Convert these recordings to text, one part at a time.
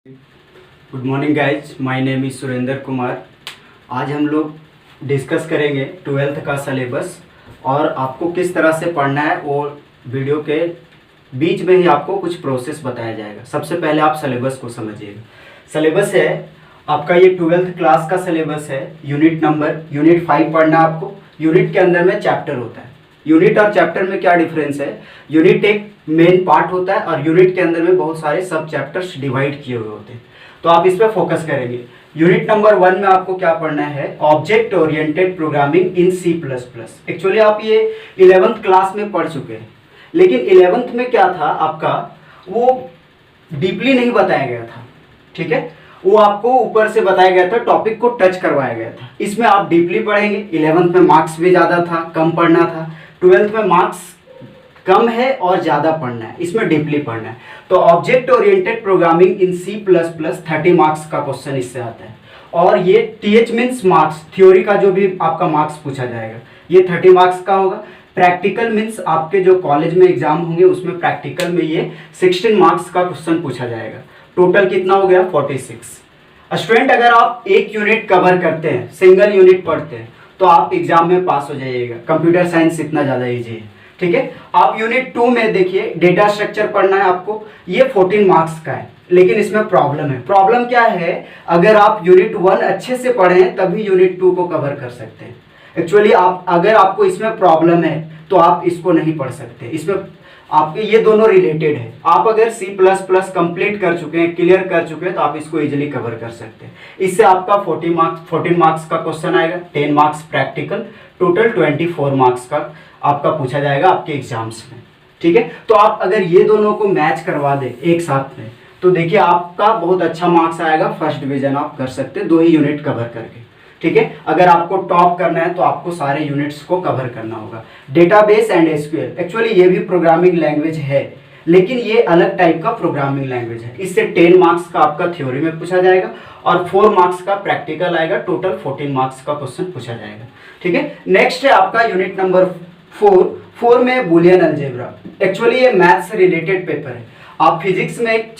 Good morning guys, my name is Surendra Kumar. आज हम लोग डिस्कस करेंगे ट्वेल्थ का सिलेबस और आपको किस तरह से पढ़ना है वो वीडियो के बीच में ही आपको कुछ प्रोसेस बताया जाएगा। सबसे पहले आप सिलेबस को समझिएगा। सिलेबस है आपका, ये ट्वेल्थ क्लास का सिलेबस है। यूनिट 5 पढ़ना है आपको। यूनिट के अंदर में चैप्टर होता है। यूनिट और चैप्टर में क्या डिफरेंस है? यूनिट एक मेन पार्ट होता है और यूनिट के अंदर में बहुत सारे सब चैप्टर्स डिवाइड किए हुए होते हैं। तो आप इस पर फोकस करेंगे। यूनिट नंबर 1 में आपको क्या पढ़ना है? Object oriented programming in C++। Actually आप ये 11th क्लास में पढ़ चुके हैं, लेकिन 11th में क्या था आपका, वो डीपली नहीं बताया गया था। ठीक है, वो आपको ऊपर से बताया गया था, टॉपिक को टच करवाया गया था। इसमें आप डीपली पढ़ेंगे। 11th में मार्क्स भी ज़्यादा था, कम पढ़ना था। 12th में मार्क्स कम है और ज़्यादा पढ़ना है, इसमें डीपली पढ़ना है। तो object oriented programming in C++ 30 marks का क्वेश्चन इससे आता है। और ये TH मीन्स मार्क्स, थ्योरी का जो भी आपका मार्क्स पूछा जाएगा ये 30 मार्क्स का होगा। प्रैक्टिकल मीन्स आपके जो कॉलेज में एग्जाम होंगे उसमें प्रैक्टिकल में ये 16 मार्क्स का क्वेश्चन पूछा जाएगा। टोटल कितना हो गया? 46। स्टूडेंट, अगर आप एक यूनिट कवर करते हैं, सिंगल यूनिट पढ़ते हैं, तो आप एग्जाम में पास हो जाइएगा। कंप्यूटर साइंस इतना ज़्यादा ईजी है। ठीक है, आप यूनिट 2 में देखिए, डेटा स्ट्रक्चर पढ़ना है आपको। ये 14 मार्क्स का है, लेकिन इसमें प्रॉब्लम है। प्रॉब्लम क्या है? अगर आप यूनिट 1 अच्छे से पढ़ें तभी यूनिट 2 को कवर कर सकते हैं। एक्चुअली अगर आपको इसमें प्रॉब्लम है तो आप इसको नहीं पढ़ सकते। इसमें आपके ये दोनों रिलेटेड है। आप अगर C++ कंप्लीट कर चुके हैं, क्लियर कर चुके हैं, तो आप इसको इजीली कवर कर सकते हैं। इससे आपका 14 मार्क्स का क्वेश्चन आएगा, 10 मार्क्स प्रैक्टिकल, टोटल 24 मार्क्स का आपका पूछा जाएगा आपके एग्जाम्स में। ठीक है, तो आप अगर ये दोनों को मैच करवा दें एक साथ में, तो देखिए आपका बहुत अच्छा मार्क्स आएगा। फर्स्ट डिवीजन आप कर सकते हैं 2 ही यूनिट कवर करके। ठीक है, अगर आपको टॉप करना है तो आपको सारे यूनिट्स को कवर करना होगा। डेटाबेस एंड SQL, एक्चुअली ये भी प्रोग्रामिंग लैंग्वेज है, लेकिन ये अलग टाइप का प्रोग्रामिंग लैंग्वेज है। इससे 10 मार्क्स का आपका थ्योरी में पूछा जाएगा और 4 मार्क्स का प्रैक्टिकल आएगा। टोटल 14 मार्क्स का क्वेश्चन पूछा जाएगा। ठीक है, नेक्स्ट है आपका यूनिट नंबर 4 में बूलियन अलजेब्रा। एक्चुअली ये मैथ से रिलेटेड पेपर है। आप फिजिक्स में एक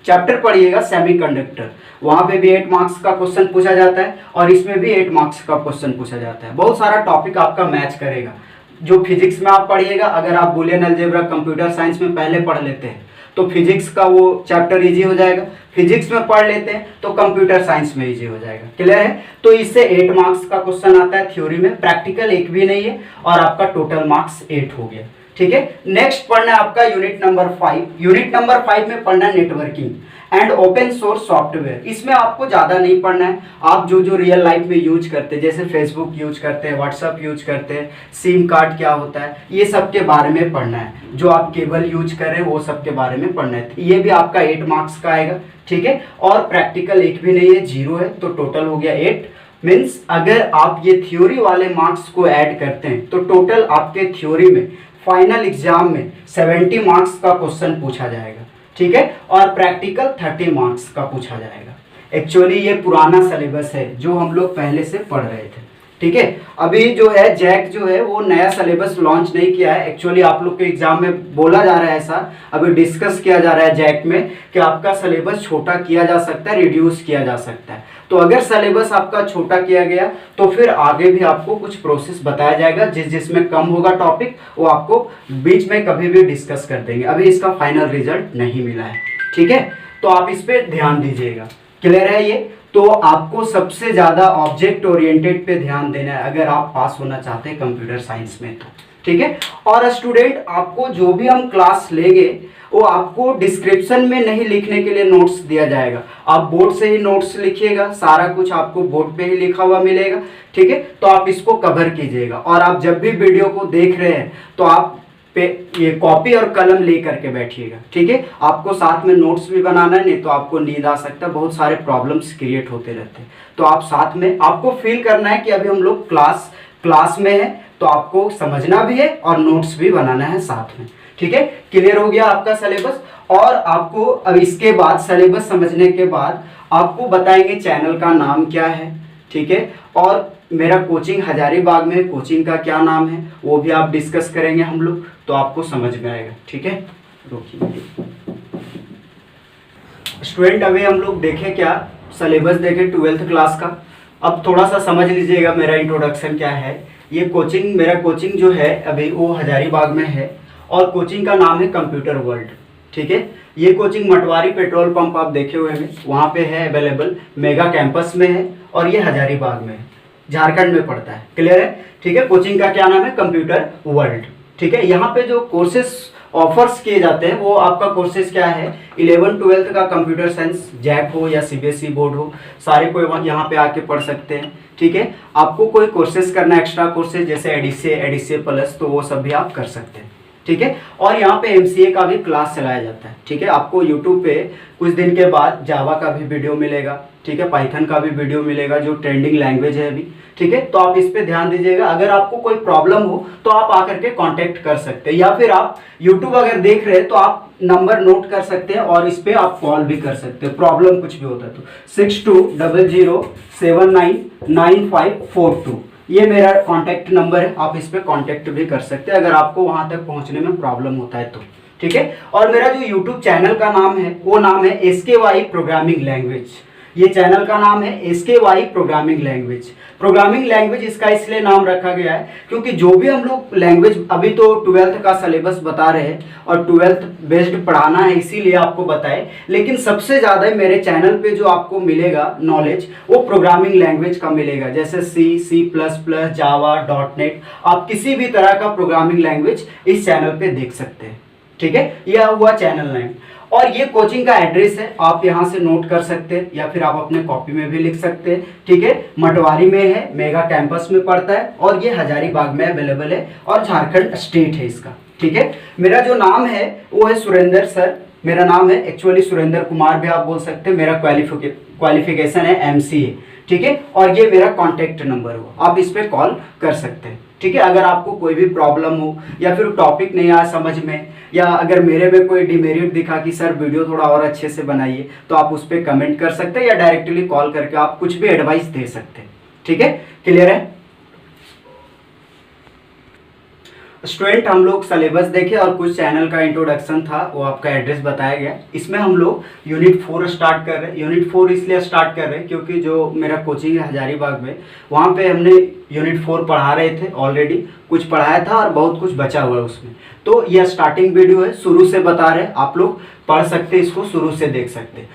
चैप्टर पढ़िएगा, सेमीकंडक्टर, वहाँ पे भी 8 मार्क्स का क्वेश्चन पूछा जाता है और इसमें भी 8 मार्क्स का क्वेश्चन पूछा जाता है। बहुत सारा टॉपिक आपका मैच करेगा जो फिजिक्स में आप पढ़िएगा। अगर आप बूलियन अलजेब्रा कंप्यूटर साइंस में पहले पढ़ लेते हैं तो फिजिक्स का वो चैप्टर इजी हो जाएगा। फिजिक्स में पढ़ लेते हैं तो कंप्यूटर साइंस में इजी हो जाएगा। क्लियर है? तो इससे 8 मार्क्स का क्वेश्चन आता है थ्योरी में, प्रैक्टिकल एक भी नहीं है और आपका टोटल मार्क्स 8 हो गया। ठीक है, नेक्स्ट पढ़ना है आपका यूनिट नंबर 5। यूनिट नंबर 5 में पढ़ना है networking and open source software. इसमें आपको ज़्यादा नहीं पढ़ना है। आप जो रियल लाइफ में यूज करते हैं, जैसे फेसबुक यूज करते हैं, व्हाट्सअप यूज करते हैं, सिम कार्ड क्या होता है, ये सब के बारे में पढ़ना है। जो आप केबल यूज कर रहे हैं वो सब के बारे में पढ़ना है। ये भी आपका 8 मार्क्स का आएगा। ठीक है, और प्रैक्टिकल एक भी नहीं है, 0 है, तो टोटल हो गया 8। मीन्स अगर आप ये थ्योरी वाले मार्क्स को ऐड करते हैं तो टोटल आपके थ्योरी में फाइनल एग्जाम में 70 मार्क्स का क्वेश्चन पूछा जाएगा। ठीक है, और प्रैक्टिकल 30 मार्क्स का पूछा जाएगा। एक्चुअली ये पुराना सिलेबस है जो हम लोग पहले से पढ़ रहे थे। ठीक है, अभी जो है जैक जो है वो नया सिलेबस लॉन्च नहीं किया है। एक्चुअली आप लोग के एग्जाम में बोला जा रहा है ऐसा, अभी डिस्कस किया जा रहा है जैक में कि आपका सिलेबस छोटा किया जा सकता है, रिड्यूस किया जा सकता है। तो अगर सिलेबस आपका छोटा किया गया तो फिर आगे भी आपको कुछ प्रोसेस बताया जाएगा। जिसमें कम होगा टॉपिक वो आपको बीच में कभी भी डिस्कस कर देंगे। अभी इसका फाइनल रिजल्ट नहीं मिला है। ठीक है, तो आप इस पर ध्यान दीजिएगा। क्लियर है ये? तो आपको सबसे ज़्यादा ऑब्जेक्ट ओरिएंटेड पे ध्यान देना है अगर आप पास होना चाहते हैं कंप्यूटर साइंस में तो। ठीक है, और स्टूडेंट आपको जो भी हम क्लास लेंगे वो आपको डिस्क्रिप्शन में नहीं लिखने के लिए नोट्स दिया जाएगा। आप बोर्ड से ही नोट्स लिखिएगा, सारा कुछ आपको बोर्ड पे ही लिखा हुआ मिलेगा। ठीक है, तो आप इसको कवर कीजिएगा। और आप जब भी वीडियो को देख रहे हैं तो आप पे ये कॉपी और कलम ले करके बैठिएगा। ठीक है, आपको साथ में नोट्स भी बनाना है, नहीं तो आपको नींद आ सकता है, बहुत सारे प्रॉब्लम्स क्रिएट होते रहते हैं। तो आप साथ में आपको फील करना है कि अभी हम लोग क्लास में है, तो आपको समझना भी है और नोट्स भी बनाना है साथ में। ठीक है, क्लियर हो गया आपका सिलेबस। और आपको अब इसके बाद सिलेबस समझने के बाद आपको बताएंगे चैनल का नाम क्या है। ठीक है, और मेरा कोचिंग हजारीबाग में, कोचिंग का क्या नाम है वो भी आप डिस्कस करेंगे हम लोग, तो आपको समझ में आएगा। ठीक है, रोकिए। स्टूडेंट अभी हम लोग देखें क्या, सिलेबस देखें 12th क्लास का। अब थोड़ा सा समझ लीजिएगा मेरा इंट्रोडक्शन क्या है। ये कोचिंग, मेरा कोचिंग जो है अभी वो हजारीबाग में है और कोचिंग का नाम है कंप्यूटर वर्ल्ड। ठीक है, ये कोचिंग मटवारी पेट्रोल पंप आप देखे हुए हैं, वहाँ पे है अवेलेबल, मेगा कैंपस में है और ये हजारीबाग में है, झारखंड में पड़ता है। क्लियर है? ठीक है, कोचिंग का क्या नाम है, कंप्यूटर वर्ल्ड। ठीक है, यहाँ पे जो कोर्सेस ऑफर्स किए जाते हैं वो आपका कोर्सेज क्या है, 11th-12th का कंप्यूटर साइंस, जैक हो या सीबीएसई बोर्ड हो, सारे कोई यहाँ पे आके पढ़ सकते हैं। ठीक है, आपको कोई कोर्सेज करना, एक्स्ट्रा कोर्सेज जैसे एडीसीए प्लस, तो वो सब भी आप कर सकते हैं। ठीक है, और यहाँ पे एमसीए का भी क्लास चलाया जाता है। ठीक है, आपको यूट्यूब पे कुछ दिन के बाद जावा का भी वीडियो मिलेगा। ठीक है, पाइथन का भी वीडियो मिलेगा जो ट्रेंडिंग लैंग्वेज है अभी। ठीक है, तो आप इस पे ध्यान दीजिएगा। अगर आपको कोई प्रॉब्लम हो तो आप आकर के कांटेक्ट कर सकते हैं, या फिर आप यूट्यूब अगर देख रहे हैं तो आप नंबर नोट कर सकते हैं और इस पे आप कॉल भी कर सकते हैं, प्रॉब्लम कुछ भी होता है तो 6200799542 ये मेरा कांटेक्ट नंबर है। आप इस पे कांटेक्ट भी कर सकते हैं अगर आपको वहां तक पहुंचने में प्रॉब्लम होता है तो। ठीक है, और मेरा जो यूट्यूब चैनल का नाम है वो नाम है SKY प्रोग्रामिंग लैंग्वेज। ये चैनल का नाम है SKY programming language. Programming language इसका इसलिए नाम रखा गया है क्योंकि जो भी हम लोग लैंग्वेज, अभी तो 12th का सिलेबस बता रहे हैं और 12th बेस्ड पढ़ाना है इसीलिए आपको बताए, लेकिन सबसे ज़्यादा मेरे चैनल पे जो आपको मिलेगा नॉलेज वो प्रोग्रामिंग लैंग्वेज का मिलेगा, जैसे C++, जावा, .NET, आप किसी भी तरह का प्रोग्रामिंग लैंग्वेज इस चैनल पे देख सकते हैं। ठीक है, यह हुआ चैनल नेम। और ये कोचिंग का एड्रेस है, आप यहाँ से नोट कर सकते हैं या फिर आप अपने कॉपी में भी लिख सकते हैं। ठीक है, मटवारी में है, मेगा कैंपस में पड़ता है और ये हजारीबाग में अवेलेबल है और झारखंड स्टेट है इसका। ठीक है, मेरा जो नाम है वो है सुरेंद्र सर, मेरा नाम है एक्चुअली सुरेंद्र कुमार भी आप बोल सकते हैं। मेरा क्वालिफिकेशन है MCA। ठीक है, और ये मेरा कॉन्टेक्ट नंबर हो, आप इस पर कॉल कर सकते हैं। ठीक है, अगर आपको कोई भी प्रॉब्लम हो या फिर टॉपिक नहीं आया समझ में, या अगर मेरे में कोई डिमेरिट दिखा कि सर वीडियो थोड़ा और अच्छे से बनाइए, तो आप उस पर कमेंट कर सकते हैं या डायरेक्टली कॉल करके आप कुछ भी एडवाइस दे सकते हैं। ठीक है, क्लियर है स्टूडेंट? हम लोग सिलेबस देखे और कुछ चैनल का इंट्रोडक्शन था, वो आपका एड्रेस बताया गया। इसमें हम लोग यूनिट 4 स्टार्ट कर रहे हैं। यूनिट 4 इसलिए स्टार्ट कर रहे हैं क्योंकि जो मेरा कोचिंग है हजारीबाग में, वहाँ पे हमने यूनिट 4 पढ़ा रहे थे, ऑलरेडी कुछ पढ़ाया था और बहुत कुछ बचा हुआ है उसमें। तो यह स्टार्टिंग वीडियो है, शुरू से बता रहे हैं, आप लोग पढ़ सकते हैं, इसको शुरू से देख सकते हैं।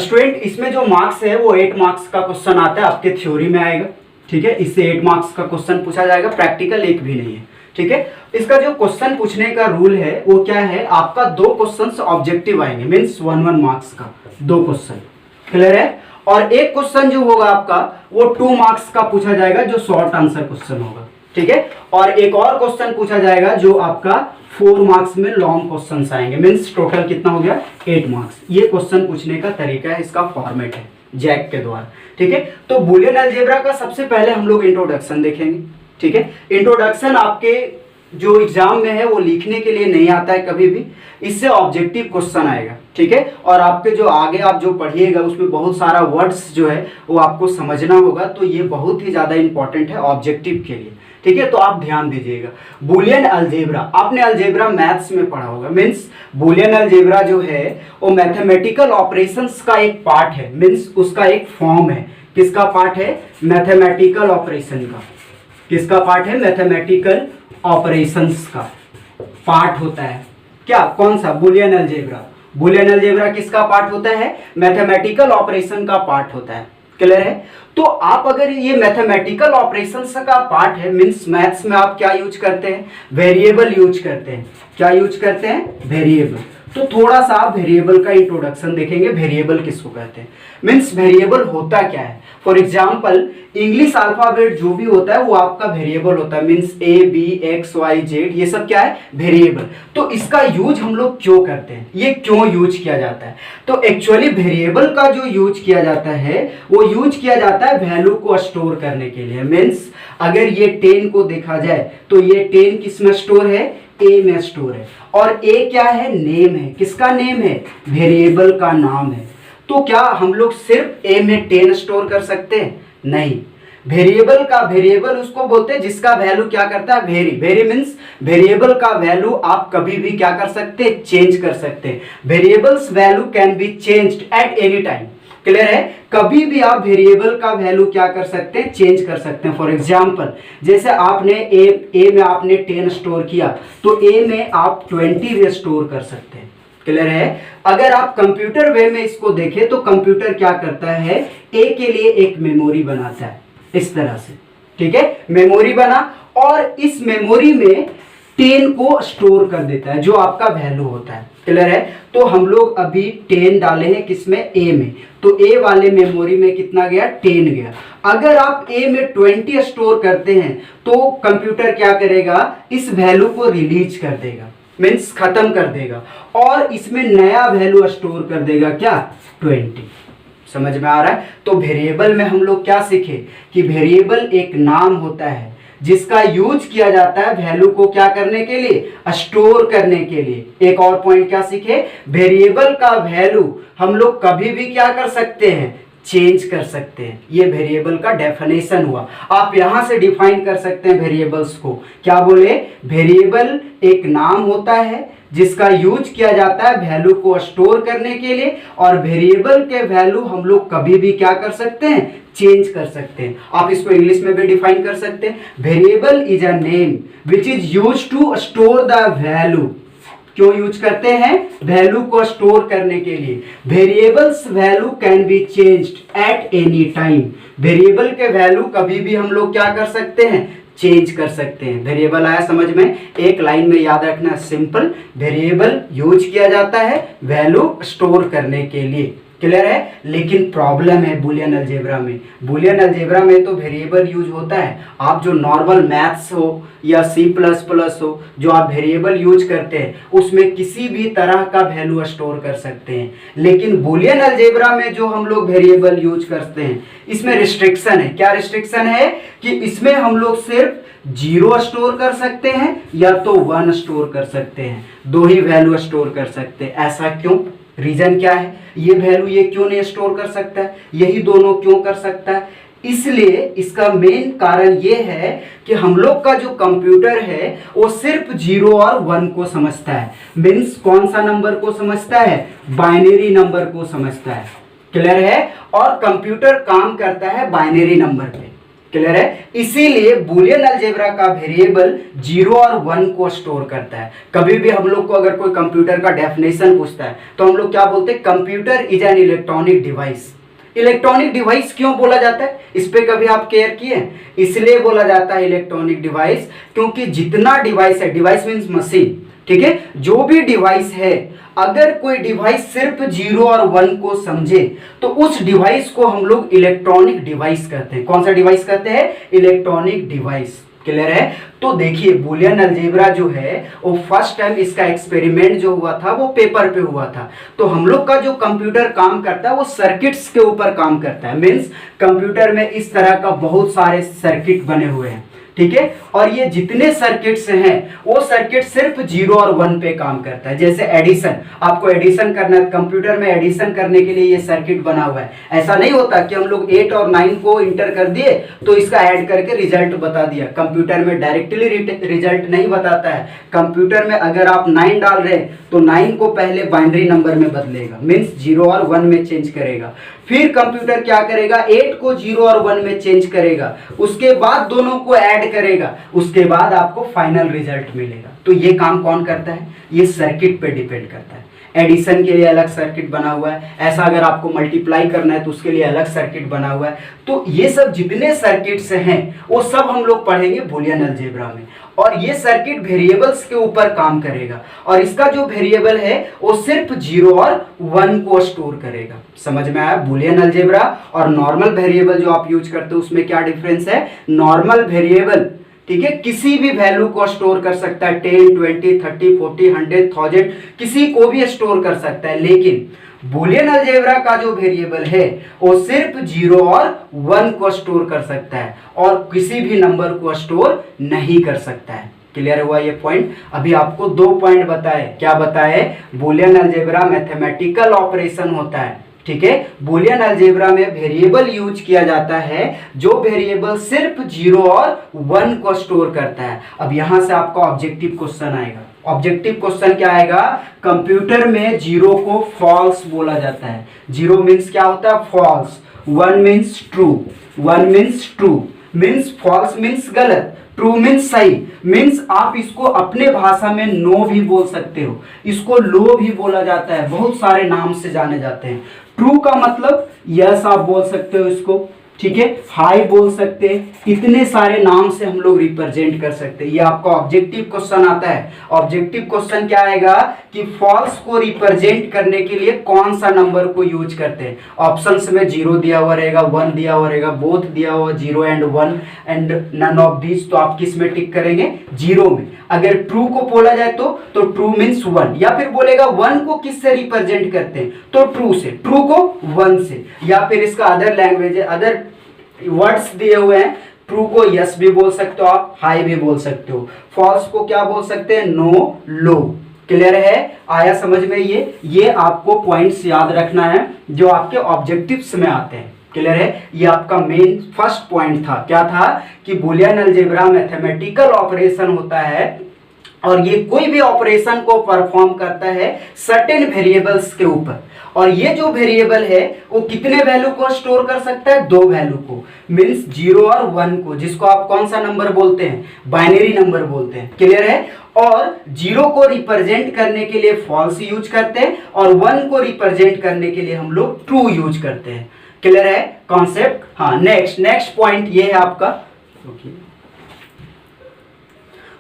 स्टूडेंट, इसमें जो मार्क्स है वो 8 मार्क्स का क्वेश्चन आता है, आपके थ्योरी में आएगा। ठीक है, इससे 8 मार्क्स का क्वेश्चन पूछा जाएगा, प्रैक्टिकल एक भी नहीं है। ठीक है, इसका जो क्वेश्चन पूछने का रूल है वो क्या है, आपका 2 क्वेश्चन ऑब्जेक्टिव आएंगे, मीन्स 1 मार्क्स का 2 क्वेश्चन। क्लियर है? और एक क्वेश्चन जो होगा आपका वो 2 मार्क्स का पूछा जाएगा, जो शॉर्ट आंसर क्वेश्चन होगा। ठीक है, और एक और क्वेश्चन पूछा जाएगा जो आपका 4 मार्क्स में लॉन्ग क्वेश्चन आएंगे, मीन्स टोटल कितना हो गया, 8 मार्क्स। ये क्वेश्चन पूछने का तरीका है, इसका फॉर्मेट है जैक के द्वारा। ठीक है, तो बूलियन अलजेब्रा का सबसे पहले हम लोग इंट्रोडक्शन देखेंगे। ठीक है, इंट्रोडक्शन आपके जो एग्जाम में है वो लिखने के लिए नहीं आता है कभी भी, इससे ऑब्जेक्टिव क्वेश्चन आएगा। ठीक है, और आपके जो आगे आप जो पढ़िएगा उसमें बहुत सारा वर्ड्स जो है वो आपको समझना होगा, तो ये बहुत ही ज़्यादा इंपॉर्टेंट है ऑब्जेक्टिव के लिए। ठीक है, तो आप ध्यान दीजिएगा। बूलियन अलजेब्रा, आपने अलजेब्रा मैथ्स में पढ़ा होगा, मीन्स बूलियन अलजेब्रा जो है वो मैथमेटिकल ऑपरेशंस का एक पार्ट है, मीन्स उसका एक फॉर्म है। किसका पार्ट है? मैथमेटिकल ऑपरेशन का। किसका पार्ट है? मैथमेटिकल ऑपरेशंस का पार्ट होता है। क्या? कौन सा? Boolean algebra. बूलियन अलजेब्रा किसका पार्ट होता है? मैथमेटिकल ऑपरेशन का पार्ट होता है। क्लियर है? तो आप अगर ये मैथमेटिकल ऑपरेशंस का पार्ट है, मींस मैथ्स में आप क्या यूज करते हैं? वेरिएबल यूज करते हैं। क्या यूज करते हैं? वेरिएबल। तो थोड़ा सा आप वेरिएबल का इंट्रोडक्शन देखेंगे। वेरिएबल किसको कहते हैं, मीन्स वेरिएबल होता क्या है। फॉर एग्जाम्पल इंग्लिश अल्फाबेट जो भी होता है वो आपका वेरिएबल होता है, मीन्स ABXYZ ये सब क्या है? वेरिएबल। तो इसका यूज हम लोग क्यों करते हैं, ये क्यों यूज किया जाता है? तो एक्चुअली वेरिएबल का जो यूज किया जाता है वो यूज किया जाता है वैल्यू को स्टोर करने के लिए। मीन्स अगर ये 10 को देखा जाए तो ये 10 किस में स्टोर है? A में स्टोर है। और A क्या है? नेम है। किसका नेम है? वेरिएबल का नाम है। तो क्या हम लोग सिर्फ A में 10 स्टोर कर सकते हैं? नहीं, वेरिएबल का, वेरिएबल उसको बोलते हैं जिसका वैल्यू क्या करता है, वेरी। वेरी मीन्स वेरिएबल का वैल्यू आप कभी भी क्या कर सकते हैं, चेंज कर सकते हैं। Variables value can be changed at any time. Clear है, कभी भी आप वेरिएबल का वैल्यू क्या कर सकते हैं, चेंज कर सकते हैं। फॉर एग्जांपल जैसे आपने ए में आपने 10 स्टोर किया तो ए में आप 20 भी स्टोर कर सकते हैं। क्लियर है, अगर आप कंप्यूटर वे में इसको देखें तो कंप्यूटर क्या करता है, ए के लिए एक मेमोरी बनाता है इस तरह से, ठीक है, मेमोरी बना और इस मेमोरी में 10 को स्टोर कर देता है जो आपका वैल्यू होता है। क्लियर है, तो हम लोग अभी 10 डाले हैं किसमें, ए में, तो ए वाले मेमोरी में कितना गया, 10 गया। अगर आप ए में 20 स्टोर करते हैं तो कंप्यूटर क्या करेगा, इस वैल्यू को रिलीज कर देगा, मीन्स खत्म कर देगा और इसमें नया वैल्यू स्टोर कर देगा, क्या, 20। समझ में आ रहा है। तो वेरिएबल में हम लोग क्या सीखे कि वेरिएबल एक नाम होता है जिसका यूज किया जाता है वैल्यू को क्या करने के लिए, स्टोर करने के लिए। एक और पॉइंट क्या सीखे, वेरिएबल का वैल्यू हम लोग कभी भी क्या कर सकते हैं, चेंज कर सकते हैं। ये वेरिएबल का डेफिनेशन हुआ। आप यहां से डिफाइन कर सकते हैं वेरिएबल्स को, क्या बोले, वेरिएबल एक नाम होता है जिसका यूज किया जाता है वैल्यू को स्टोर करने के लिए और वेरिएबल के वैल्यू हम लोग कभी भी क्या कर सकते हैं, चेंज कर सकते हैं। आप इसको इंग्लिश में भी डिफाइन कर सकते हैं, variable is a name which is use to store the value. क्यों यूज करते हैं, वैल्यू को स्टोर करने के लिए। Variables value can be changed at any time. Variable के वैल्यू कभी भी हम लोग क्या कर सकते हैं, चेंज कर सकते हैं। वेरिएबल आया समझ में, एक लाइन में याद रखना, सिंपल, वेरिएबल यूज किया जाता है वैल्यू स्टोर करने के लिए। क्लियर है, लेकिन प्रॉब्लम है बूलियन अलजेब्रा में। बूलियन अलजेब्रा में तो वेरिएबल यूज होता है, आप जो नॉर्मल मैथ्स हो या C++ हो जो आप वेरिएबल यूज करते हैं उसमें किसी भी तरह का वैल्यू स्टोर कर सकते हैं। लेकिन बूलियन अलजेब्रा में जो हम लोग वेरिएबल यूज करते हैं इसमें रिस्ट्रिक्शन है। क्या रिस्ट्रिक्शन है कि इसमें हम लोग सिर्फ 0 स्टोर कर सकते हैं या तो 1 स्टोर कर सकते हैं, 2 ही वैल्यू स्टोर कर सकते हैं। ऐसा क्यों, रीजन क्या है, ये वैल्यू ये क्यों नहीं स्टोर कर सकता है, यही दोनों क्यों कर सकता है। इसलिए इसका मेन कारण ये है कि हम लोग का जो कंप्यूटर है वो सिर्फ 0 और 1 को समझता है। मीन्स कौन सा नंबर को समझता है, बाइनरी नंबर को समझता है। क्लियर है, और कंप्यूटर काम करता है बाइनरी नंबर पे। क्लियर है, इसीलिए बूलियन अलजेब्रा का वेरिएबल 0 और 1 को स्टोर करता है। कभी भी हम लोग को अगर कोई कंप्यूटर का डेफिनेशन पूछता है तो हम लोग क्या बोलते हैं, computer is an electronic device. Electronic device क्यों बोला जाता है, इस पे कभी आप केयर किए, इसलिए बोला जाता है इलेक्ट्रॉनिक डिवाइस क्योंकि जितना डिवाइस है, डिवाइस मीन्स मशीन, ठीक है, जो भी डिवाइस है, अगर कोई डिवाइस सिर्फ 0 और 1 को समझे तो उस डिवाइस को हम लोग इलेक्ट्रॉनिक डिवाइस कहते हैं। कौन सा डिवाइस कहते हैं, इलेक्ट्रॉनिक डिवाइस। क्लियर है, तो देखिए बूलियन अलजेब्रा जो है वो फर्स्ट टाइम इसका एक्सपेरिमेंट जो हुआ था वो पेपर पे हुआ था। तो हम लोग का जो कंप्यूटर काम करता है वो सर्किट्स के ऊपर काम करता है। मीन्स कंप्यूटर में इस तरह का बहुत सारे सर्किट बने हुए हैं, ठीक है, और ये जितने सर्किट्स हैं वो सर्किट सिर्फ 0 और 1 पे काम करता है। जैसे एडिशन, आपको एडिशन करना है, कंप्यूटर में एडिशन करने के लिए ये सर्किट बना हुआ है। ऐसा नहीं होता कि हम लोग 8 और 9 को इंटर कर दिए तो इसका ऐड करके रिजल्ट बता दिया। कंप्यूटर में डायरेक्टली रिजल्ट नहीं बताता है। कंप्यूटर में अगर आप 9 डाल रहे हैं तो 9 को पहले बाइनरी नंबर में बदलेगा, मीन्स 0 और 1 में चेंज करेगा। फिर कंप्यूटर क्या करेगा, 8 को 0 और 1 में चेंज करेगा, उसके बाद दोनों को ऐड करेगा, उसके बाद आपको फाइनल रिजल्ट मिलेगा। तो ये काम कौन करता है, ये सर्किट पे डिपेंड करता है। एडिशन के लिए अलग सर्किट बना हुआ है, ऐसा अगर आपको मल्टीप्लाई करना है तो उसके लिए अलग सर्किट बना हुआ है। तो ये सब जितने सर्किट्स हैं वो सब हम लोग पढ़ेंगे बूलियन अलजेब्रा में, और ये सर्किट वेरिएबल्स के ऊपर काम करेगा और इसका जो वेरिएबल है वो सिर्फ 0 और 1 को स्टोर करेगा। समझ में आया, बूलियन अलजेब्रा और नॉर्मल वेरिएबल जो आप यूज करते हो उसमें क्या डिफरेंस है। नॉर्मल वेरिएबल, ठीक है, किसी भी वैल्यू को स्टोर कर सकता है, 10, 20, 30, 40, 100, 1000, किसी को भी स्टोर कर सकता है। लेकिन बूलियन अलजेब्रा का जो वेरिएबल है वो सिर्फ 0 और 1 को स्टोर कर सकता है और किसी भी नंबर को स्टोर नहीं कर सकता है। क्लियर हुआ ये पॉइंट। अभी आपको 2 पॉइंट बताए, क्या बताए, बूलियन अलजेब्रा मैथमेटिकल ऑपरेशन होता है, ठीक है, बुलियन अलजेब्रा में वेरिएबल यूज किया जाता है जो वेरिएबल सिर्फ 0 और 1 को स्टोर करता है। अब यहां से आपका ऑब्जेक्टिव क्वेश्चन आएगा। ऑब्जेक्टिव क्वेश्चन क्या आएगा? कंप्यूटर में 0 को फॉल्स बोला जाता है। 0 मीन्स क्या होता है? False. 1 means true. 1 means true means false means गलत, ट्रू मीन्स सही। मीन्स आप इसको अपने भाषा में नो भी बोल सकते हो, इसको लो भी बोला जाता है, बहुत सारे नाम से जाने जाते हैं। ट्रू का मतलब यस आप बोल सकते हो इसको, ठीक है, हाई बोल सकते हैं, इतने सारे नाम से हम लोग रिप्रेजेंट कर सकते हैं। ये आपका ऑब्जेक्टिव क्वेश्चन आता है। ऑब्जेक्टिव क्वेश्चन क्या आएगा कि फॉल्स को रिप्रेजेंट करने के लिए कौन सा नंबर को यूज करते हैं। ऑप्शंस में 0 दिया हुआ रहेगा, 1 दिया हुआ रहेगा, बोथ दिया हुआ 0 and 1 and none of this, तो आप किस में टिक करेंगे? 0 में। अगर ट्रू को बोला जाए तो ट्रू मीन्स 1, या फिर बोलेगा 1 को किससे रिप्रेजेंट करते हैं तो ट्रू से, ट्रू को 1 से, या फिर इसका अदर लैंग्वेज अदर वर्ड्स दिए हुए हैं। ट्रू को यस भी बोल सकते हो आप, हाई भी बोल सकते हो। फॉल्स को क्या बोल सकते हैं? नो, लो। क्लियर है? आया समझ में? ये आपको पॉइंट्स याद रखना है जो आपके ऑब्जेक्टिव्स में आते हैं। क्लियर है? ये आपका मेन फर्स्ट पॉइंट था। क्या था कि बुलियन अलजेब्रा मैथमेटिकल ऑपरेशन होता है और ये कोई भी ऑपरेशन को परफॉर्म करता है सर्टेन वेरिएबल्स के ऊपर, और ये जो वेरिएबल है वो कितने वैल्यू को स्टोर कर सकता है? 2 वैल्यू को, मीन्स 0 और 1 को, जिसको आप कौन सा नंबर बोलते हैं? बाइनरी नंबर बोलते हैं। क्लियर है? और 0 को रिप्रेजेंट करने के लिए फॉल्स यूज करते हैं और 1 को रिप्रेजेंट करने के लिए हम लोग ट्रू यूज करते हैं। क्लियर है कॉन्सेप्ट? हाँ, नेक्स्ट पॉइंट ये है आपका।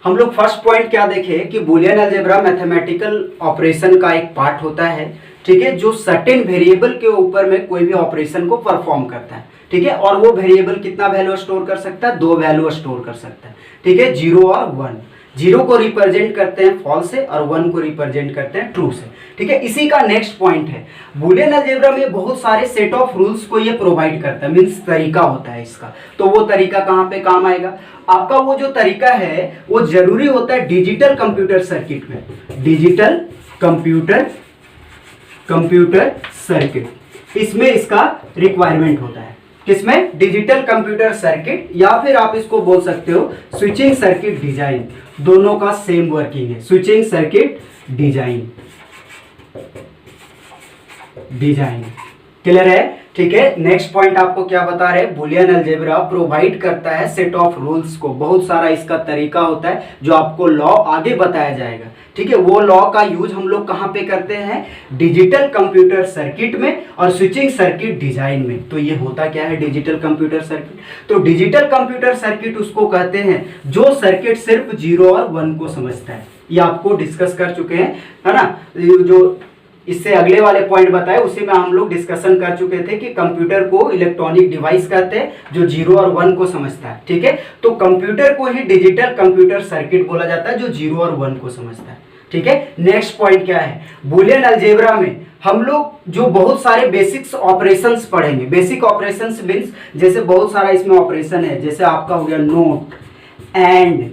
हम लोग फर्स्ट पॉइंट क्या देखे कि बुलियन अलजेब्रा मैथमेटिकल ऑपरेशन का एक पार्ट होता है, ठीक है, जो सर्टेन वेरिएबल के ऊपर में कोई भी ऑपरेशन को परफॉर्म करता है, ठीक है, और वो वेरिएबल कितना वैल्यू स्टोर कर सकता है? 2 वैल्यू स्टोर कर सकता है, ठीक है, 0 और 1। 0 को रिप्रेजेंट करते हैं फॉल्स से और 1 को रिप्रेजेंट करते हैं ट्रू से, ठीक है। इसी का नेक्स्ट पॉइंट है, बुलियन अलजेब्रा में बहुत सारे सेट ऑफ रूल्स को ये प्रोवाइड करता है, मीन्स तरीका होता है इसका। तो वो तरीका कहाँ पे काम आएगा? आपका वो जो तरीका है वो जरूरी होता है डिजिटल कंप्यूटर सर्किट में। डिजिटल कंप्यूटर सर्किट, इसमें इसका रिक्वायरमेंट होता है। किसमें? डिजिटल कंप्यूटर सर्किट, या फिर आप इसको बोल सकते हो स्विचिंग सर्किट डिजाइन। दोनों का सेम वर्किंग है, स्विचिंग सर्किट डिजाइन। क्लियर है? ठीक है। नेक्स्ट पॉइंट आपको क्या बता रहे हैं? बुलियन अलजेब्रा प्रोवाइड करता है सेट ऑफ रूल्स को, बहुत सारा इसका तरीका होता है जो आपको लॉ आगे बताया जाएगा, ठीक है। वो लॉ का यूज हम लोग कहाँ पे करते हैं? डिजिटल कंप्यूटर सर्किट में और स्विचिंग सर्किट डिजाइन में। तो ये होता क्या है डिजिटल कंप्यूटर सर्किट? तो डिजिटल कंप्यूटर सर्किट उसको कहते हैं जो सर्किट सिर्फ 0 और 1 को समझता है। ये आपको डिस्कस कर चुके हैं, है ना। जो इससे अगले वाले पॉइंट बताए उसी में हम लोग डिस्कशन कर चुके थे कि कंप्यूटर को इलेक्ट्रॉनिक डिवाइस कहते हैं जो 0 और 1 को समझता है, ठीक है। तो कंप्यूटर को ही डिजिटल कंप्यूटर सर्किट बोला जाता है जो 0 और 1 को समझता है, ठीक है। नेक्स्ट पॉइंट क्या है? बुलियन अलजेब्रा में हम लोग जो बहुत सारे बेसिक्स ऑपरेशंस पढ़ेंगे। बेसिक ऑपरेशंस मींस जैसे बहुत सारा इसमें ऑपरेशन है, जैसे आपका हो गया नोट, एंड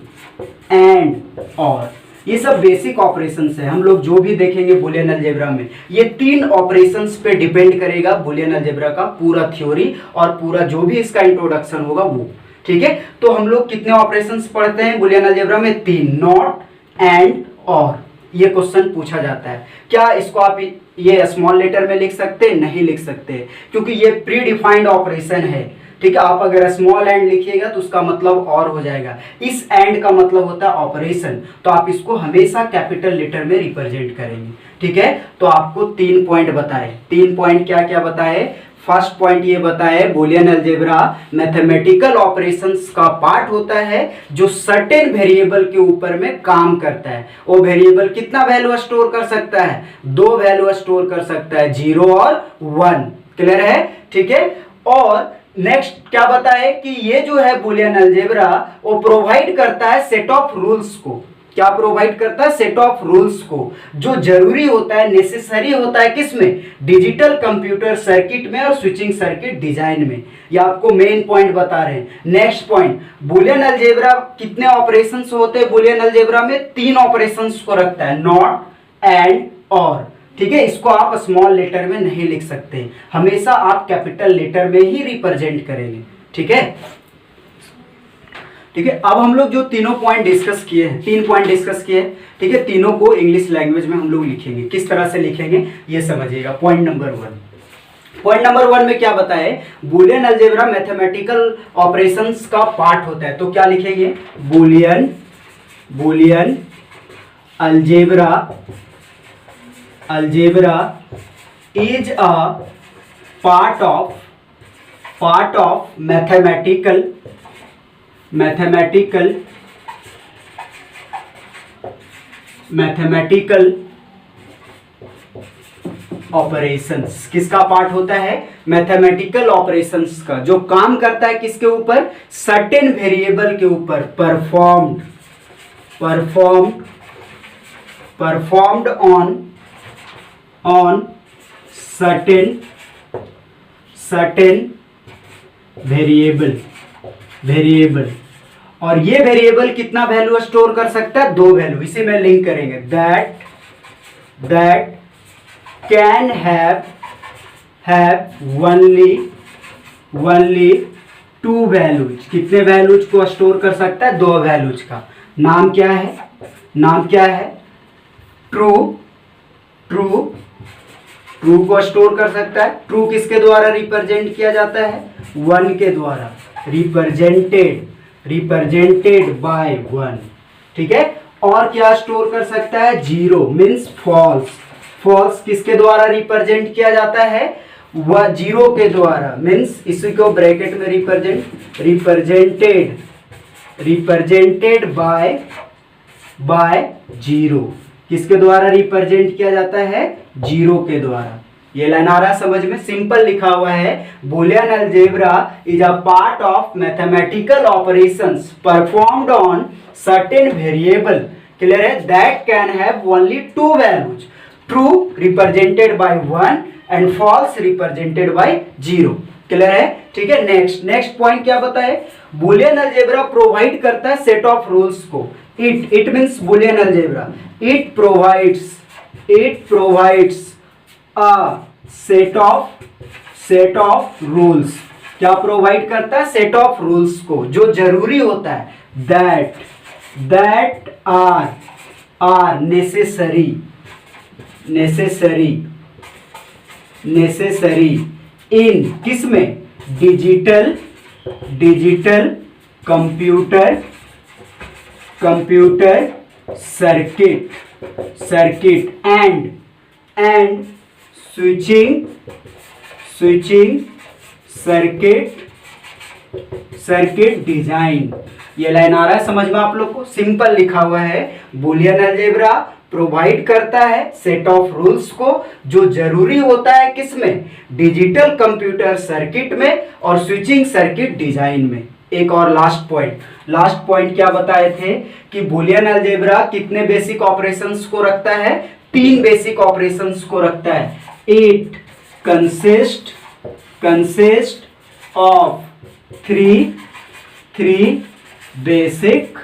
और, ये सब बेसिक ऑपरेशंस है। हम लोग जो भी देखेंगे बुलियन अलजेब्रा में ये 3 ऑपरेशंस पे डिपेंड करेगा बुलियन अलजेब्रा का पूरा थ्योरी और पूरा जो भी इसका इंट्रोडक्शन होगा वो, ठीक है। तो हम लोग कितने ऑपरेशंस पढ़ते हैं बुलियन अलजेब्रा में? 3, नॉट, एंड, और। ये क्वेश्चन पूछा जाता है। क्या इसको आप ये स्मॉल लेटर में लिख सकते हैं? नहीं लिख सकते, क्योंकि ये प्री डिफाइंड ऑपरेशन है, ठीक है। आप अगर स्मॉल एंड लिखिएगा तो उसका मतलब और हो जाएगा। इस एंड का मतलब होता है ऑपरेशन, तो आप इसको हमेशा कैपिटल लेटर में रिप्रेजेंट करेंगे, ठीक है। तो आपको 3 पॉइंट बताए। 3 पॉइंट क्या क्या बताए? फर्स्ट पॉइंट ये बताए बुलियन अलजेब्रा मैथमेटिकल ऑपरेशंस का पार्ट होता है जो सर्टेन वेरिएबल के ऊपर में काम करता है। वो वेरिएबल कितना वैल्यू स्टोर कर सकता है? 2 वैल्यू स्टोर कर सकता है, 0 और 1। क्लियर है? ठीक है। और नेक्स्ट क्या बताए कि ये जो है बुलियन अलजेब्रा वो प्रोवाइड करता है सेट ऑफ रूल्स को। क्या प्रोवाइड करता है? सेट ऑफ रूल्स को, जो जरूरी होता है, नेसेसरी होता है किसमें? डिजिटल कंप्यूटर सर्किट में और स्विचिंग सर्किट डिजाइन में। ये आपको मेन पॉइंट बता रहे हैं। नेक्स्ट पॉइंट, बुलियन अलजेब्रा कितने ऑपरेशंस होते हैं? बुलियन अलजेब्रा में 3 ऑपरेशंस को रखता है, नॉट, एंड, और। ठीक है, इसको आप स्मॉल लेटर में नहीं लिख सकते, हमेशा आप कैपिटल लेटर में ही रिप्रेजेंट करेंगे। ठीक है, ठीक है। अब हम लोग जो तीनों पॉइंट डिस्कस किए हैं, 3 पॉइंट डिस्कस किए हैं, ठीक है, तीनों को इंग्लिश लैंग्वेज में हम लोग लिखेंगे। किस तरह से लिखेंगे ये समझिएगा। पॉइंट नंबर 1 में क्या बताए, बूलियन अलजेब्रा मैथमेटिकल ऑपरेशंस का पार्ट होता है, तो क्या लिखेंगे, Boolean algebra is a part of mathematical operations. किसका पार्ट होता है, मैथमेटिकल ऑपरेशंस का, जो काम करता है किसके ऊपर, सर्टेन वेरिएबल के ऊपर, परफॉर्म्ड ऑन सर्टेन वेरिएबल। और ये वेरिएबल कितना वैल्यू स्टोर कर सकता है, 2 वैल्यू। इसे में लिंक करेंगे, that can have only 2 values. कितने वैल्यूज को स्टोर कर सकता है, 2 वैल्यूज का। नाम क्या है, ट्रू को स्टोर कर सकता है। ट्रू किसके द्वारा रिप्रेजेंट किया जाता है, 1 के द्वारा, रिप्रेजेंटेड बाय 1। ठीक है, और क्या स्टोर कर सकता है, 0 मीन्स फॉल्स किसके द्वारा रिप्रेजेंट किया जाता है, 0 के द्वारा, मीन्स इसी को ब्रैकेट में रिप्रेजेंटेड बाय 0। किसके द्वारा रिप्रेजेंट किया जाता है, 0 के द्वारा। ये लाइन आ रहा है समझ में, सिंपल लिखा हुआ है, Boolean algebra is a part of mathematical operations performed on certain variable, clear है, that can have only 2 values, true represented by 1 and false represented by 0, clear है। ठीक है, नेक्स्ट पॉइंट क्या बताए, बूलियन अलजेब्रा प्रोवाइड करता है set of rules को। It means Boolean algebra, it provides a set of rules. क्या provide करता है, सेट ऑफ रूल्स को, जो जरूरी होता है, दैट आर नेसेसरी इन किसमें, digital computer circuit and switching circuit design. ये लाइन आ रहा है समझ में आप लोग को, सिंपल लिखा हुआ है, बूलियन अलजेब्रा प्रोवाइड करता है सेट ऑफ रूल्स को, जो जरूरी होता है किसमें, डिजिटल कंप्यूटर सर्किट में और स्विचिंग सर्किट डिजाइन में। एक और लास्ट पॉइंट क्या बताए थे कि बूलियन अलजेब्रा कितने बेसिक ऑपरेशंस को रखता है, 3 बेसिक ऑपरेशंस को रखता है। It consist of 3 basic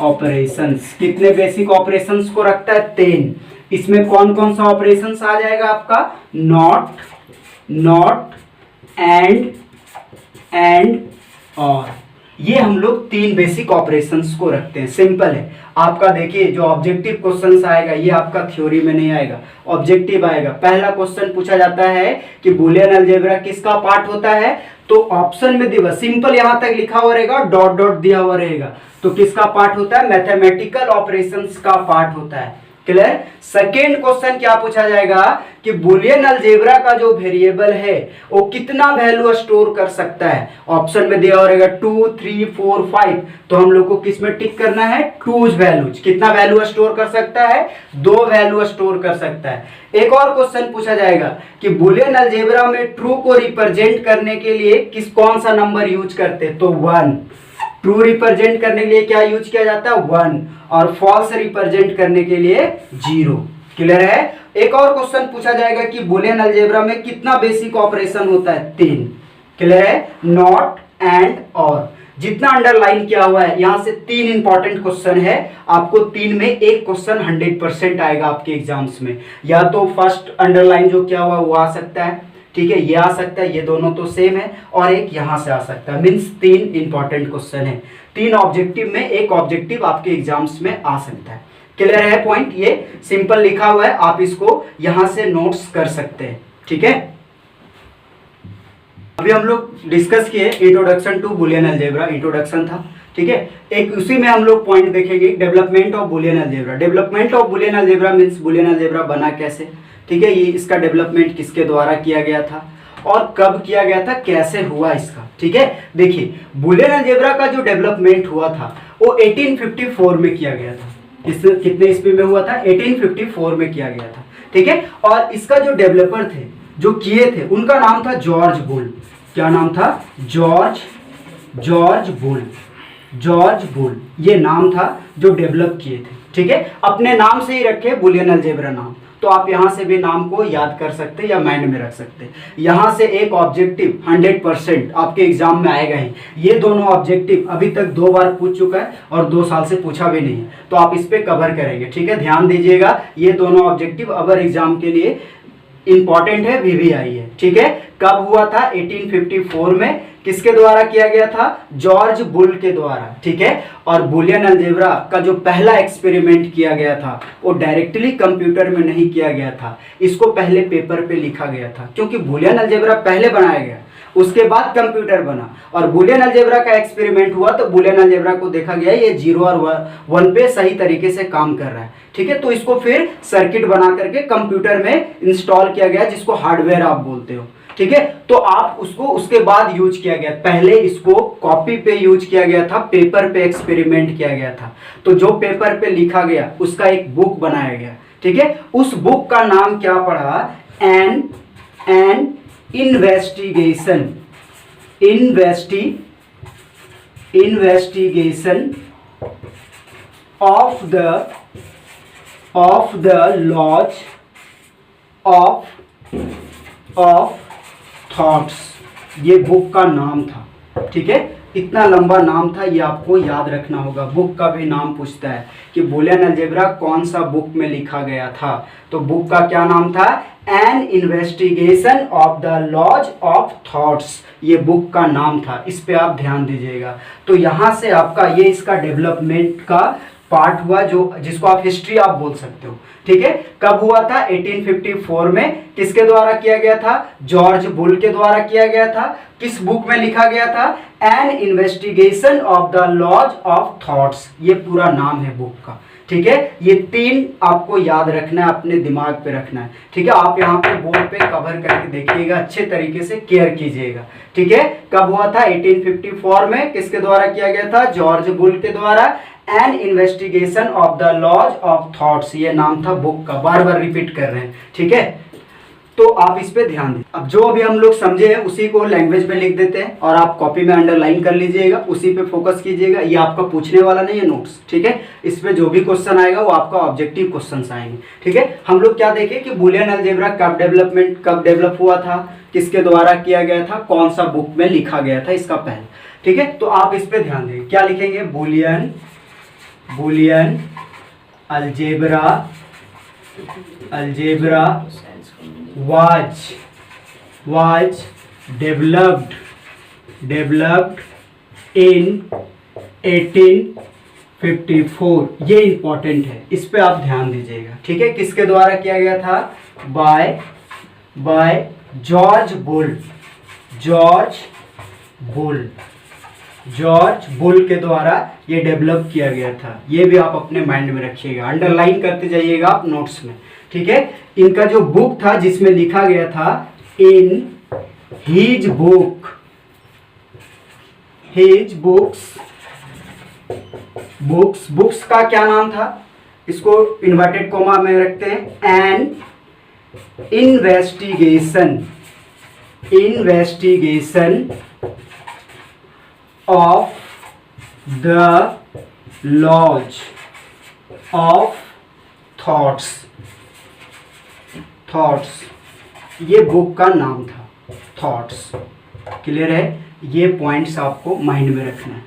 operations. कितने बेसिक ऑपरेशंस को रखता है, 3। इसमें कौन कौन सा ऑपरेशंस आ जाएगा आपका, नॉट एंड और। ये हम लोग 3 बेसिक ऑपरेशंस को रखते हैं, सिंपल है। आपका देखिए जो ऑब्जेक्टिव क्वेश्चंस आएगा, ये आपका थ्योरी में नहीं आएगा, ऑब्जेक्टिव आएगा। पहला क्वेश्चन पूछा जाता है कि बूलियन अलजेब्रा किसका पार्ट होता है, तो ऑप्शन में दिया सिंपल यहां तक लिखा हुआ रहेगा, डॉट दिया हुआ रहेगा, तो किसका पार्ट होता है, मैथमेटिकल ऑपरेशंस का पार्ट होता है, क्लियर। सेकेंड क्वेश्चन क्या पूछा जाएगा कि बूलियन अलजेब्रा का जो वेरिएबल है वो कितना वैल्यू स्टोर कर सकता है। ऑप्शन में दिया रहेगा 2, 3, 4, 5, तो हम लोग को किस में टिक करना है, 2 वैल्यूज। कितना वैल्यू स्टोर कर सकता है, 2 वैल्यू स्टोर कर सकता है। एक और क्वेश्चन पूछा जाएगा कि बूलियन अलजेब्रा में ट्रू को रिप्रेजेंट करने के लिए कौन सा नंबर यूज करते, तो 1। ट्रू रिप्रेजेंट करने के लिए क्या यूज किया जाता है, 1, और फॉल्स रिप्रेजेंट करने के लिए 0, क्लियर है। एक और क्वेश्चन पूछा जाएगा कि बूलियन अलजेब्रा में कितना बेसिक ऑपरेशन होता है, 3, क्लियर है, नॉट एंड और। जितना अंडरलाइन किया हुआ है यहाँ से 3 इंपॉर्टेंट क्वेश्चन है, आपको 3 में एक क्वेश्चन 100% आएगा आपके एग्जाम्स में। या तो फर्स्ट अंडरलाइन जो किया हुआ वो आ सकता है, ठीक है, ये आ सकता है, ये दोनों तो सेम है, और एक यहाँ से आ सकता है। मीन्स 3 इंपॉर्टेंट क्वेश्चन है, 3 ऑब्जेक्टिव में एक ऑब्जेक्टिव आपके एग्जाम्स में आ सकता है। क्लियर है पॉइंट? ये सिंपल लिखा हुआ है, आप इसको यहाँ से नोट्स कर सकते हैं, ठीक है। अभी हम लोग डिस्कस किए introduction to Boolean algebra, introduction था, ठीक है। एक उसी में हम लोग पॉइंट देखेंगे development of Boolean algebra. Development of Boolean algebra means Boolean algebra बना कैसे, ठीक है, ये इसका डेवलपमेंट किसके द्वारा किया गया था और कब किया गया था, कैसे हुआ इसका, ठीक है। देखिए बुलियन अलजेब्रा का जो डेवलपमेंट हुआ था वो 1854 में किया गया था। कितने ईस्वी में हुआ था? 1854 में किया गया था, ठीक है। और इसका जो डेवलपर थे, जो किए थे, उनका नाम था जॉर्ज बुल। क्या नाम था? जॉर्ज बुल, ये नाम था जो डेवलप किए थे, ठीक है। अपने नाम से ही रखे बुलियन अलजेब्रा नाम, तो आप यहां से भी नाम को याद कर सकते हैं या माइंड में रख सकते हैं। यहां से एक ऑब्जेक्टिव 100% आपके एग्जाम में आएगा ही। ये दोनों ऑब्जेक्टिव अभी तक 2 बार पूछ चुका है और 2 साल से पूछा भी नहीं है, तो आप इस पे कवर करेंगे, ठीक है। ध्यान दीजिएगा, ये दोनों ऑब्जेक्टिव अबर एग्जाम के लिए इंपॉर्टेंट है, VVI है, ठीक है। कब हुआ था? 1854 में। किसके द्वारा किया गया था? जॉर्ज बुल के द्वारा, ठीक है। और बुलियन अलजेब्रा का जो पहला एक्सपेरिमेंट किया गया था वो डायरेक्टली कंप्यूटर में नहीं किया गया था, इसको पहले पेपर पे लिखा गया था, क्योंकि बुलियन अलजेब्रा पहले बनाया गया, उसके बाद कंप्यूटर बना। और बुलियन अलजेब्रा का एक्सपेरिमेंट हुआ तो बुलियन अलजेब्रा को देखा गया ये 0 और 1 पे सही तरीके से काम कर रहा है, ठीक है। तो इसको फिर सर्किट बना करके कंप्यूटर में इंस्टॉल किया गया, जिसको हार्डवेयर आप बोलते हो, ठीक है। तो आप उसको उसके बाद यूज किया गया, पहले इसको कॉपी पे यूज किया गया था, पेपर पे एक्सपेरिमेंट किया गया था। तो जो पेपर पे लिखा गया उसका एक बुक बनाया गया, ठीक है। उस बुक का नाम क्या पड़ा? An investigation of the laws of thoughts, ये बुक का नाम था, ठीक है। इतना लंबा नाम था, ये आपको याद रखना होगा। बुक का भी नाम पूछता है कि बुलियन अलजेब्रा कौन सा बुक में लिखा गया था, तो बुक का क्या नाम था? An investigation of the laws of thoughts, ये बुक का नाम था। इस पे आप ध्यान दीजिएगा। तो यहाँ से आपका ये इसका डेवलपमेंट का पार्ट हुआ, जो जिसको आप हिस्ट्री आप बोल सकते हो, ठीक है। कब हुआ था? 1854 में। किसके द्वारा किया गया था? जॉर्ज बुल के द्वारा किया गया था। किस बुक में लिखा गया था? An investigation of the laws of thoughts, ये पूरा नाम है बुक का, ठीक है। ये 3 आपको याद रखना है, अपने दिमाग पे रखना है, ठीक है। आप यहाँ पे बोर्ड पे कवर करके देखिएगा, अच्छे तरीके से केयर कीजिएगा, ठीक है। कब हुआ था? 1854 में। किसके द्वारा किया गया था? जॉर्ज बुल के द्वारा। An investigation of the laws of thoughts, ये नाम था बुक का, बार बार रिपीट कर रहे हैं, ठीक है। तो आप इस पे ध्यान दें। अब जो अभी हम लोग समझे हैं उसी को लैंग्वेज में लिख देते हैं और आप कॉपी में अंडरलाइन कर लीजिएगा, उसी पे फोकस कीजिएगा। ये आपका पूछने वाला नहीं है नोट्स, ठीक है। इस पे जो भी क्वेश्चन आएगा वो आपका ऑब्जेक्टिव क्वेश्चन आएंगे, ठीक है। हम लोग क्या देखें कि बुलियन अलजेब्रा कब डेवलप हुआ था, किसके द्वारा किया गया था, कौन सा बुक में लिखा गया था, इसका पहले, ठीक है। तो आप इस पे ध्यान दें। क्या लिखेंगे? Boolean algebra was developed in 1854, ये इंपॉर्टेंट है, इस पे आप ध्यान दीजिएगा, ठीक है। किसके द्वारा किया गया था? बाय जॉर्ज बुल के द्वारा ये डेवलप किया गया था। ये भी आप अपने माइंड में रखिएगा, अंडरलाइन करते जाइएगा आप नोट्स में, ठीक है। इनका जो बुक था जिसमें लिखा गया था इन हीज बुक्स का क्या नाम था? इसको इन्वर्टेड कोमा में रखते हैं। An investigation of the laws of thoughts, ये बुक का नाम था, थॉट्स। क्लियर है? ये पॉइंट्स आपको माइंड में रखना है।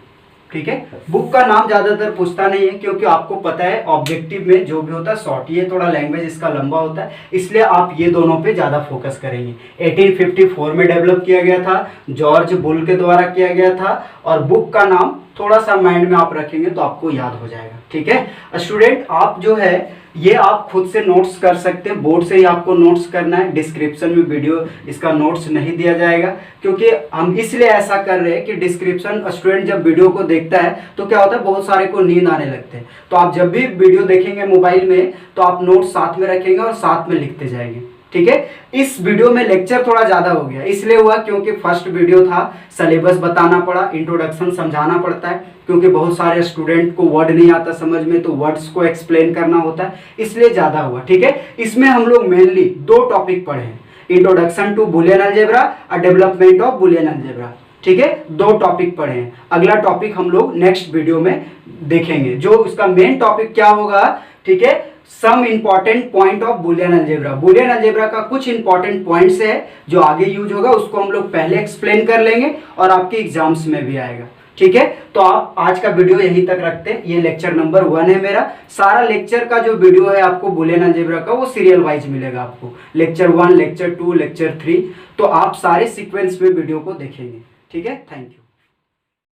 ठीक है। बुक का नाम ज्यादातर पूछता नहीं है, क्योंकि आपको पता है ऑब्जेक्टिव में जो भी होता है शॉर्ट, ये थोड़ा लैंग्वेज इसका लंबा होता है, इसलिए आप ये दोनों पे ज्यादा फोकस करेंगे। 1854 में डेवलप किया गया था, जॉर्ज बुल के द्वारा किया गया था, और बुक का नाम थोड़ा सा माइंड में आप रखेंगे तो आपको याद हो जाएगा, ठीक है। स्टूडेंट आप जो है ये आप खुद से नोट्स कर सकते हैं, बोर्ड से ही आपको नोट्स करना है। डिस्क्रिप्शन में वीडियो इसका नोट्स नहीं दिया जाएगा, क्योंकि हम इसलिए ऐसा कर रहे हैं कि डिस्क्रिप्शन स्टूडेंट जब वीडियो को देखता है तो क्या होता है, बहुत सारे को नींद आने लगते हैं। तो आप जब भी वीडियो देखेंगे मोबाइल में तो आप नोट्स साथ में रखेंगे और साथ में लिखते जाएंगे, ठीक है। इस वीडियो में लेक्चर थोड़ा ज्यादा हो गया, इसलिए हुआ क्योंकि फर्स्ट वीडियो था, सिलेबस बताना पड़ा, इंट्रोडक्शन समझाना पड़ता है, क्योंकि बहुत सारे स्टूडेंट को वर्ड नहीं आता समझ में, तो वर्ड्स को एक्सप्लेन करना होता है, इसलिए ज्यादा हुआ, ठीक है। इसमें हम लोग मेनली 2 टॉपिक पढ़े हैं, इंट्रोडक्शन टू बुलियन अलजेब्रा और डेवलपमेंट ऑफ बुलियन अलजेब्रा, ठीक है। 2 टॉपिक पढ़े हैं। अगला टॉपिक हम लोग नेक्स्ट वीडियो में देखेंगे, जो उसका मेन टॉपिक क्या होगा, ठीक है, some important point of Boolean algebra. Boolean algebra का कुछ इंपॉर्टेंट पॉइंट्स है जो आगे यूज होगा, उसको हम लोग पहले एक्सप्लेन कर लेंगे और आपके एग्जाम्स में भी आएगा, ठीक है। तो आप आज का वीडियो यहीं तक रखते हैं। ये लेक्चर नंबर 1 है मेरा। सारा लेक्चर का जो वीडियो है आपको बुलियन अलजेब्रा का, वो सीरियल वाइज मिलेगा आपको, लेक्चर 1, लेक्चर 2, लेक्चर 3, तो आप सारे सीक्वेंस में वीडियो को देखेंगे, ठीक है। Thank you.